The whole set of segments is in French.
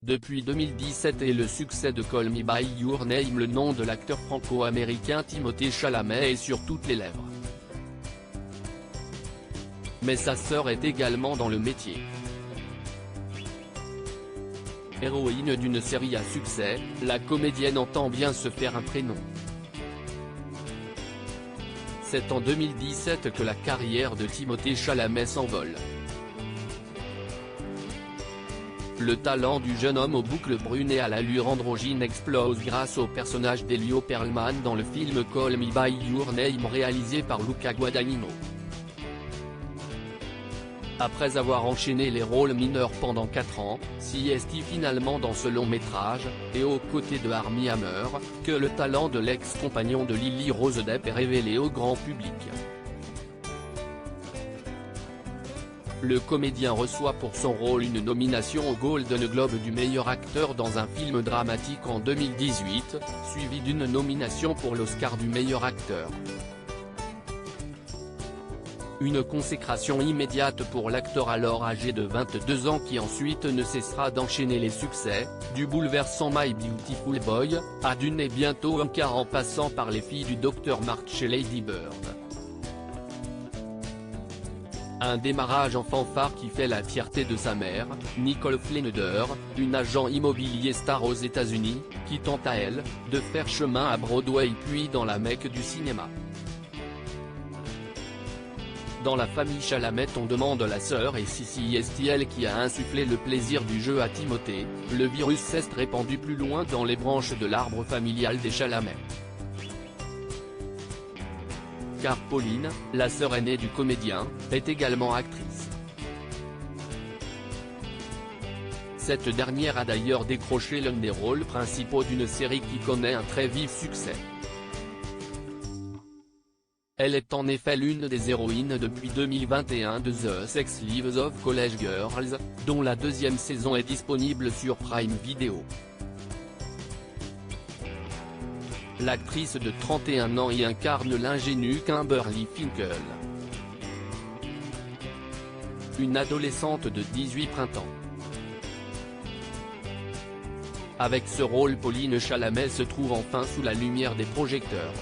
Depuis 2017 et le succès de Call Me By Your Name, le nom de l'acteur franco-américain Timothée Chalamet est sur toutes les lèvres. Mais sa sœur est également dans le métier. Héroïne d'une série à succès, la comédienne entend bien se faire un prénom. C'est en 2017 que la carrière de Timothée Chalamet s'envole. Le talent du jeune homme aux boucles brunes et à l'allure androgyne explose grâce au personnage d'Elio Perlman dans le film Call Me By Your Name réalisé par Luca Guadagnino. Après avoir enchaîné les rôles mineurs pendant 4 ans, c'est finalement dans ce long métrage, et aux côtés de Armie Hammer, que le talent de l'ex-compagnon de Lily Rose Depp est révélé au grand public. Le comédien reçoit pour son rôle une nomination au Golden Globe du meilleur acteur dans un film dramatique en 2018, suivi d'une nomination pour l'Oscar du meilleur acteur. Une consécration immédiate pour l'acteur alors âgé de 22 ans qui ensuite ne cessera d'enchaîner les succès, du bouleversant My Beautiful Boy, à Dune et bientôt un quart en passant par Les filles du Dr March et Lady Bird. Un démarrage en fanfare qui fait la fierté de sa mère, Nicole Flanader, une agent immobilier star aux États-Unis, qui tente à elle, de faire chemin à Broadway puis dans la Mecque du cinéma. Dans la famille Chalamet on demande la sœur et c'est elle qui a insufflé le plaisir du jeu à Timothée, le virus s'est répandu plus loin dans les branches de l'arbre familial des Chalamet. Car Pauline, la sœur aînée du comédien, est également actrice. Cette dernière a d'ailleurs décroché l'un des rôles principaux d'une série qui connaît un très vif succès. Elle est en effet l'une des héroïnes depuis 2021 de The Sex Lives of College Girls, dont la 2e saison est disponible sur Prime Video. L'actrice de 31 ans y incarne l'ingénue Kimberly Finkel, une adolescente de 18 printemps. Avec ce rôle, Pauline Chalamet se trouve enfin sous la lumière des projecteurs.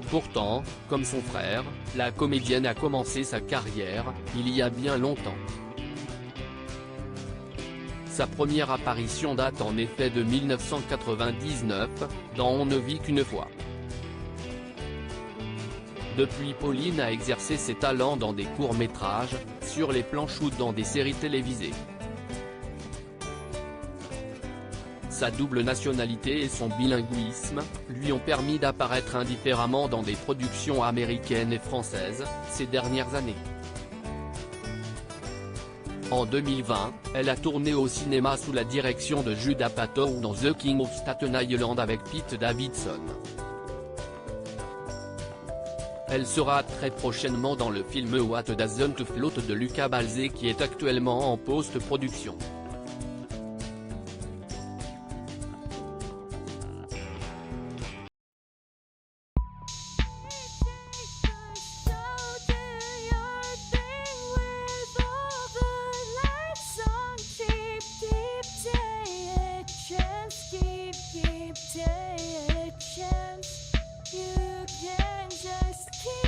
Pourtant, comme son frère, la comédienne a commencé sa carrière, il y a bien longtemps. Sa première apparition date en effet de 1999, dans On ne vit qu'une fois. Depuis, Pauline a exercé ses talents dans des courts-métrages, sur les planches ou dans des séries télévisées. Sa double nationalité et son bilinguisme, lui ont permis d'apparaître indifféremment dans des productions américaines et françaises, ces dernières années. En 2020, elle a tourné au cinéma sous la direction de Judd Apatow dans The King of Staten Island avec Pete Davidson. Elle sera très prochainement dans le film What Doesn't Float de Luca Balzé qui est actuellement en post-production. You can just keep